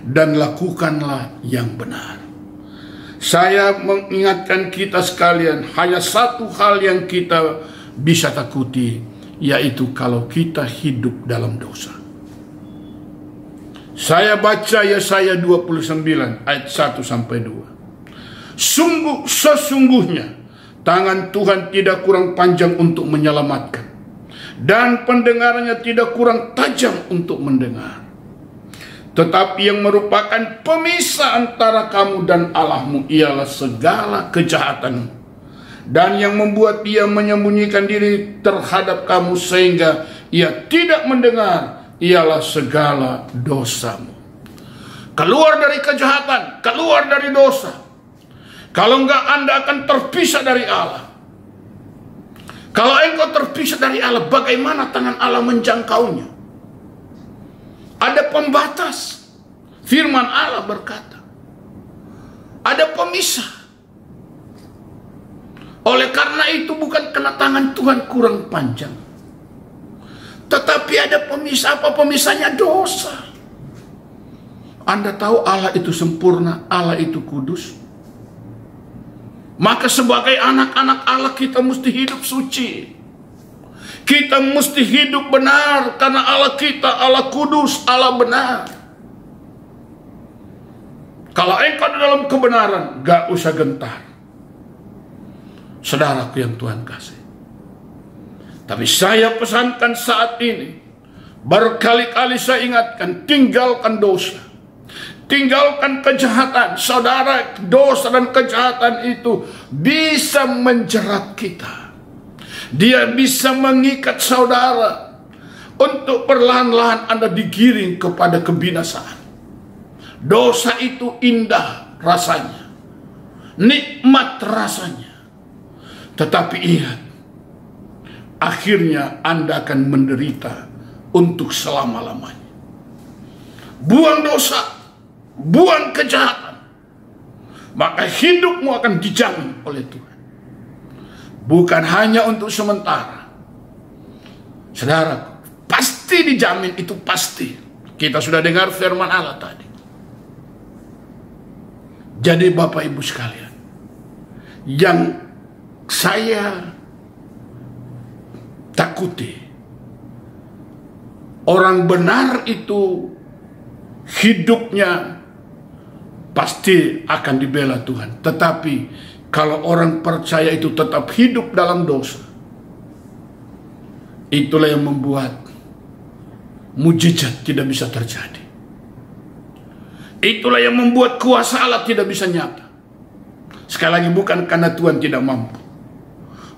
dan lakukanlah yang benar. Saya mengingatkan kita sekalian, hanya satu hal yang kita bisa takuti, yaitu kalau kita hidup dalam dosa. Saya baca Yesaya 29 ayat 1 sampai 2. Sesungguhnya tangan Tuhan tidak kurang panjang untuk menyelamatkan, dan pendengarannya tidak kurang tajam untuk mendengar. Tetapi yang merupakan pemisah antara kamu dan Allahmu ialah segala kejahatan, dan yang membuat dia menyembunyikan diri terhadap kamu sehingga ia tidak mendengar ialah segala dosamu. Keluar dari kejahatan, keluar dari dosa. Kalau enggak, Anda akan terpisah dari Allah. Kalau engkau terpisah dari Allah, bagaimana tangan Allah menjangkaunya? Ada pembatas. Firman Allah berkata, ada pemisah. Oleh karena itu bukan kena tangan Tuhan kurang panjang, tetapi ada pemisah. Apa pemisahnya? Dosa. Anda tahu Allah itu sempurna, Allah itu kudus. Maka sebagai anak-anak Allah kita mesti hidup suci. Kita mesti hidup benar karena Allah kita, Allah kudus, Allah benar. Kalau engkau dalam kebenaran, gak usah gentar. Saudaraku yang Tuhan kasih. Tapi saya pesankan saat ini, berkali-kali saya ingatkan, tinggalkan dosa. Tinggalkan kejahatan. Saudara, dosa dan kejahatan itu bisa menjerat kita. Dia bisa mengikat saudara untuk perlahan-lahan Anda digiring kepada kebinasaan. Dosa itu indah rasanya, nikmat rasanya. Tetapi ingat, akhirnya Anda akan menderita untuk selama-lamanya. Buang dosa, buang kejahatan, maka hidupmu akan dijamin oleh Tuhan. Bukan hanya untuk sementara. Saudara, pasti dijamin, itu pasti. Kita sudah dengar firman Allah tadi. Jadi Bapak Ibu sekalian, yang saya takuti, orang benar itu hidupnya pasti akan dibela Tuhan. Tetapi kalau orang percaya itu tetap hidup dalam dosa, itulah yang membuat mujizat tidak bisa terjadi. Itulah yang membuat kuasa Allah tidak bisa nyata. Sekali lagi, bukan karena Tuhan tidak mampu,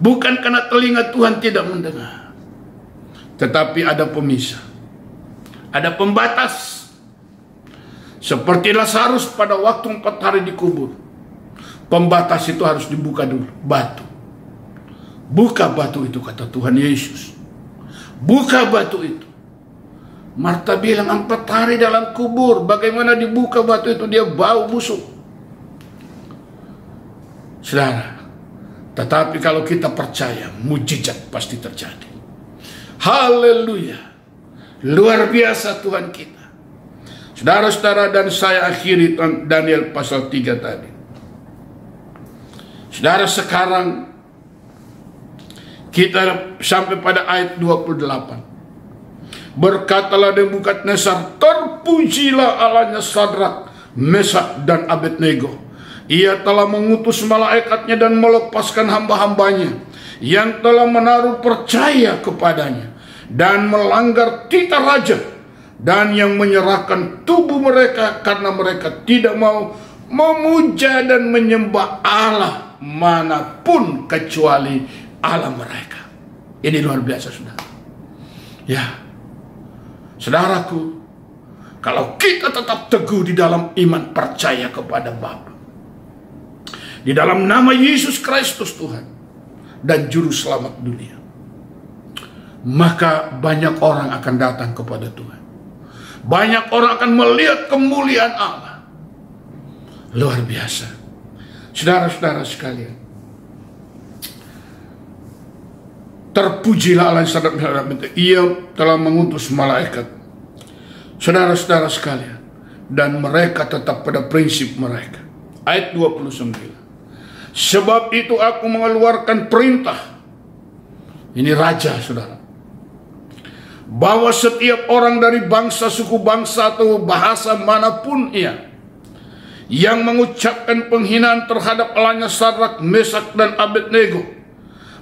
bukan karena telinga Tuhan tidak mendengar, tetapi ada pemisah, ada pembatas. Seperti Lazarus pada waktu 4 hari dikubur, pembatas itu harus dibuka dulu, batu. Buka batu itu, kata Tuhan Yesus. Buka batu itu. Marta bilang 4 hari dalam kubur, bagaimana dibuka batu itu, dia bau busuk. Saudara, tetapi kalau kita percaya, mujizat pasti terjadi. Haleluya. Luar biasa Tuhan kita. Saudara-saudara, dan saya akhiri Daniel pasal 3 tadi. Saudara, sekarang kita sampai pada ayat 28. Berkatalah Nebukadnezar, terpujilah Allahnya Sadrak, Mesak, dan Abednego. Ia telah mengutus malaikatnya dan melepaskan hamba-hambanya yang telah menaruh percaya kepadanya dan melanggar titah raja, dan yang menyerahkan tubuh mereka karena mereka tidak mau memuja dan menyembah Allah manapun kecuali Allah mereka. Ini luar biasa, saudara. Ya, saudaraku, kalau kita tetap teguh di dalam iman, percaya kepada Bapa, di dalam nama Yesus Kristus Tuhan dan Juru Selamat dunia, maka banyak orang akan datang kepada Tuhan. Banyak orang akan melihat kemuliaan Allah. Luar biasa. Saudara-saudara sekalian, terpujilah Allah yang Sadrak, ia telah mengutus malaikat. Saudara-saudara sekalian, dan mereka tetap pada prinsip mereka. Ayat 29. Sebab itu aku mengeluarkan perintah. Ini raja, saudara, bahwa setiap orang dari bangsa, suku, bangsa atau bahasa manapun ia yang mengucapkan penghinaan terhadap Allahnya Sadrak, Mesak, dan Abednego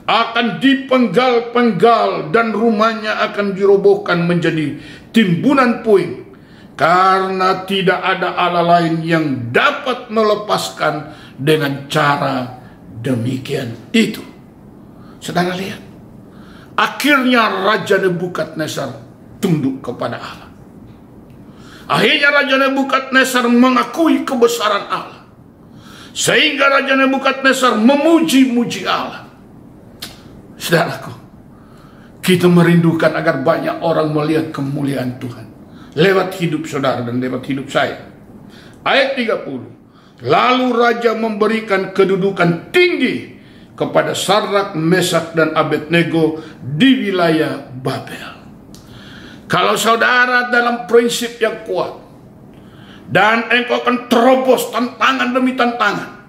akan dipenggal-penggal dan rumahnya akan dirobohkan menjadi timbunan puing, karena tidak ada Allah lain yang dapat melepaskan dengan cara demikian itu. Saudara lihat, akhirnya Raja Nebukadnezar tunduk kepada Allah. Akhirnya Raja Nebukadnezar mengakui kebesaran Allah, sehingga Raja Nebukadnezar memuji-muji Allah. Saudaraku, kita merindukan agar banyak orang melihat kemuliaan Tuhan lewat hidup saudara dan lewat hidup saya. Ayat 30. Lalu Raja memberikan kedudukan tinggi kepada Sadrak, Mesak, dan Abednego di wilayah Babel. Kalau saudara dalam prinsip yang kuat, dan engkau akan terobos tantangan demi tantangan,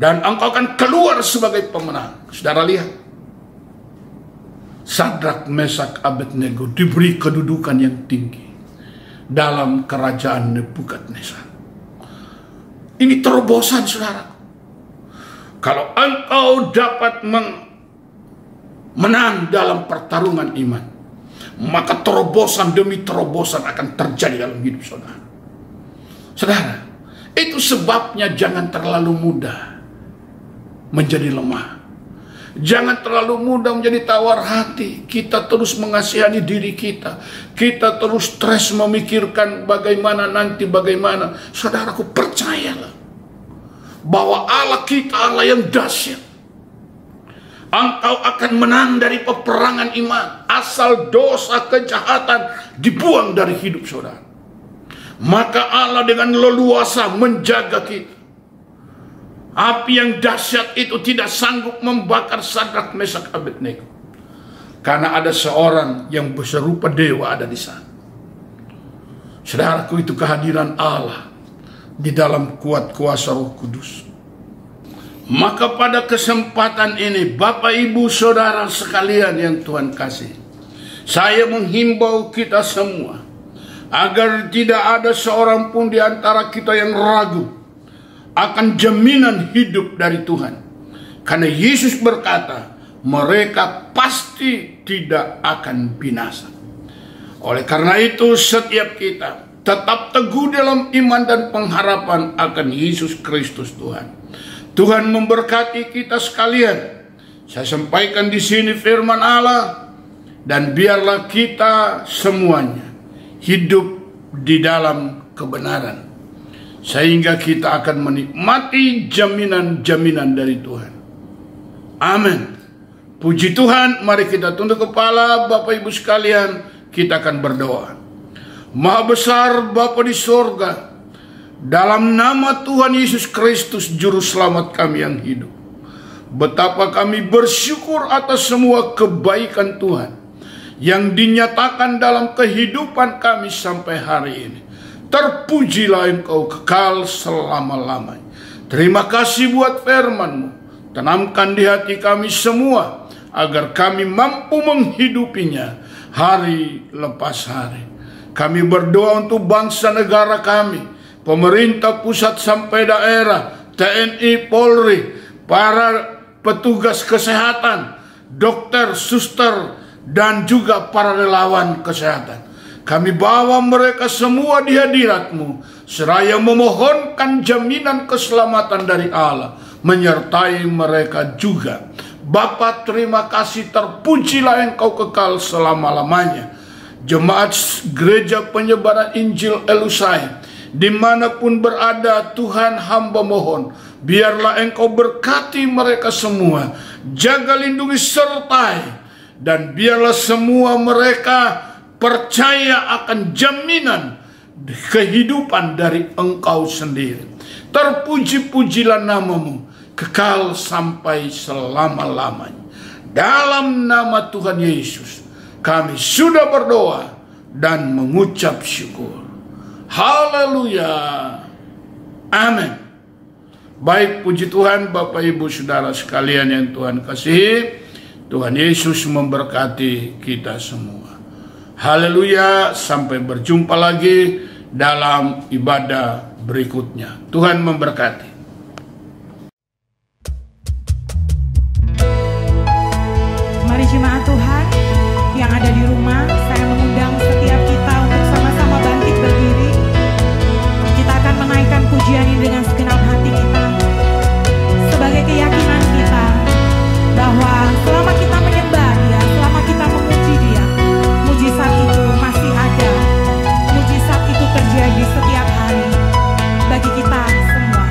dan engkau akan keluar sebagai pemenang. Saudara lihat, Sadrak, Mesak, Abednego diberi kedudukan yang tinggi dalam kerajaan Nebukadnezar. Ini terobosan, saudara. Kalau engkau dapat menang dalam pertarungan iman, maka terobosan demi terobosan akan terjadi dalam hidup saudara. Saudara, itu sebabnya jangan terlalu mudah menjadi lemah. Jangan terlalu mudah menjadi tawar hati. Kita terus mengasihani diri kita. Kita terus stres memikirkan bagaimana nanti, bagaimana. Saudaraku, percayalah bahwa Allah kita Allah yang dahsyat. Engkau akan menang dari peperangan iman asal dosa kejahatan dibuang dari hidup saudara. Maka Allah dengan leluasa menjaga kita. Api yang dahsyat itu tidak sanggup membakar Sadrak, Mesak, Abednego. Karena ada seorang yang serupa dewa ada di sana. Saudaraku, itu kehadiran Allah di dalam kuat kuasa Roh Kudus. Maka pada kesempatan ini, Bapak Ibu Saudara sekalian yang Tuhan kasih, saya menghimbau kita semua agar tidak ada seorang pun di antara kita yang ragu akan jaminan hidup dari Tuhan. Karena Yesus berkata, mereka pasti tidak akan binasa. Oleh karena itu, setiap kita tetap teguh dalam iman dan pengharapan akan Yesus Kristus Tuhan. Tuhan memberkati kita sekalian. Saya sampaikan di sini firman Allah, dan biarlah kita semuanya hidup di dalam kebenaran, sehingga kita akan menikmati jaminan-jaminan dari Tuhan. Amin. Puji Tuhan, mari kita tunduk kepala Bapak Ibu sekalian, kita akan berdoa. Maha besar Bapa di sorga, dalam nama Tuhan Yesus Kristus Juru Selamat kami yang hidup, betapa kami bersyukur atas semua kebaikan Tuhan yang dinyatakan dalam kehidupan kami sampai hari ini. Terpujilah Engkau kekal selama-lamanya. Terima kasih buat firman-Mu. Tanamkan di hati kami semua agar kami mampu menghidupinya hari lepas hari. Kami berdoa untuk bangsa negara kami, pemerintah pusat sampai daerah, TNI, Polri, para petugas kesehatan, dokter, suster, dan juga para relawan kesehatan. Kami bawa mereka semua di hadirat-Mu, seraya memohonkan jaminan keselamatan dari Allah menyertai mereka juga. Bapa, terima kasih, terpujilah Engkau kekal selama-lamanya. Jemaat Gereja Penyebaran Injil Elusai, dimanapun berada, Tuhan hamba mohon, biarlah Engkau berkati mereka semua, jaga, lindungi, sertai, dan biarlah semua mereka percaya akan jaminan kehidupan dari Engkau sendiri. Terpuji-pujilah nama-Mu kekal sampai selama-lamanya. Dalam nama Tuhan Yesus kami sudah berdoa dan mengucap syukur. Haleluya. Amin. Baik, puji Tuhan Bapak Ibu Saudara sekalian yang Tuhan kasihi, Tuhan Yesus memberkati kita semua. Haleluya, sampai berjumpa lagi dalam ibadah berikutnya. Tuhan memberkati. Mari jemaat Tuhan yang ada di rumah, saya mengundang setiap kita untuk sama-sama bangkit berdiri. Kita akan menaikkan pujian ini dengan segenap hati kita, sebagai keyakinan kita bahwa selama kita menyembah Dia, selama kita memuji Dia, mujizat itu masih ada. Mujizat itu terjadi setiap hari bagi kita semua.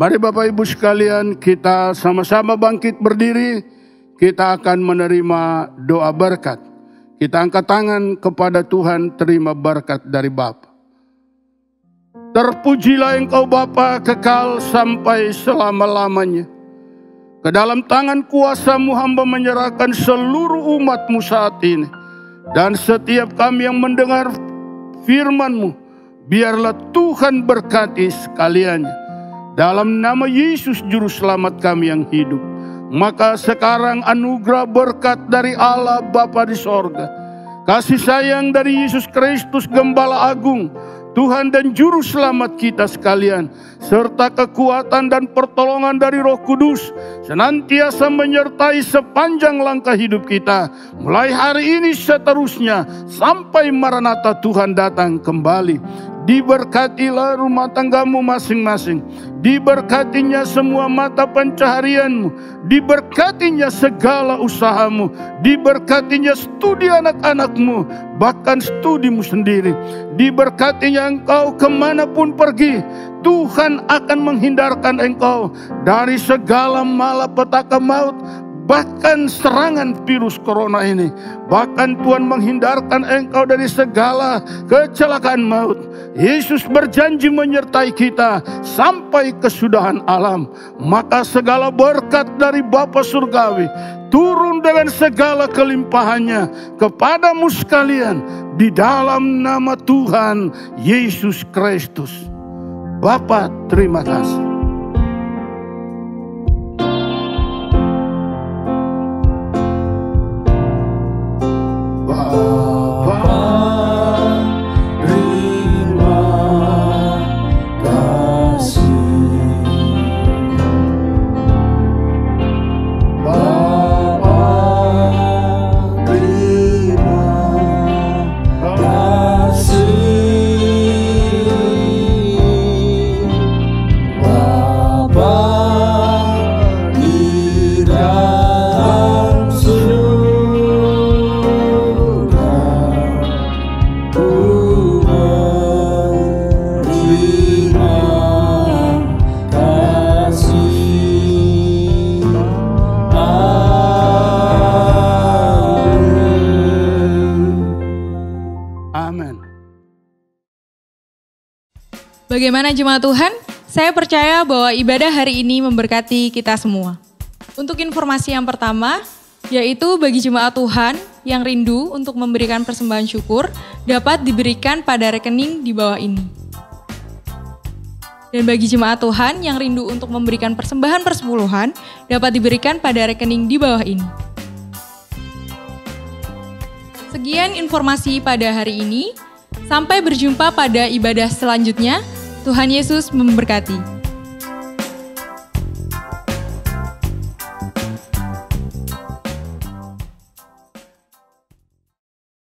Mari Bapak Ibu sekalian, kita sama-sama bangkit berdiri. Kita akan menerima doa berkat. Kita angkat tangan kepada Tuhan, terima berkat dari Bapa. Terpujilah Engkau Bapa kekal sampai selama-lamanya. Ke dalam tangan kuasa-Mu hamba menyerahkan seluruh umat-Mu saat ini. Dan setiap kami yang mendengar firman-Mu, biarlah Tuhan berkati sekaliannya. Dalam nama Yesus Juru Selamat kami yang hidup. Maka sekarang anugerah berkat dari Allah Bapa di sorga, kasih sayang dari Yesus Kristus Gembala Agung, Tuhan dan Juru Selamat kita sekalian, serta kekuatan dan pertolongan dari Roh Kudus senantiasa menyertai sepanjang langkah hidup kita, mulai hari ini seterusnya sampai Maranatha Tuhan datang kembali. Diberkatilah rumah tanggamu masing-masing, diberkatinya semua mata pencaharianmu, diberkatinya segala usahamu, diberkatinya studi anak-anakmu, bahkan studimu sendiri. Diberkatinya engkau kemanapun pergi, Tuhan akan menghindarkan engkau dari segala malapetaka maut, bahkan serangan virus corona ini. Bahkan Tuhan menghindarkan engkau dari segala kecelakaan maut. Yesus berjanji menyertai kita sampai kesudahan alam. Maka segala berkat dari Bapa Surgawi turun dengan segala kelimpahannya kepadamu sekalian di dalam nama Tuhan Yesus Kristus. Bapa, terima kasih. Bagaimana jemaat Tuhan? Saya percaya bahwa ibadah hari ini memberkati kita semua. Untuk informasi yang pertama, yaitu bagi jemaat Tuhan yang rindu untuk memberikan persembahan syukur, dapat diberikan pada rekening di bawah ini. Dan bagi jemaat Tuhan yang rindu untuk memberikan persembahan persepuluhan, dapat diberikan pada rekening di bawah ini. Sekian informasi pada hari ini. Sampai berjumpa pada ibadah selanjutnya. Tuhan Yesus memberkati.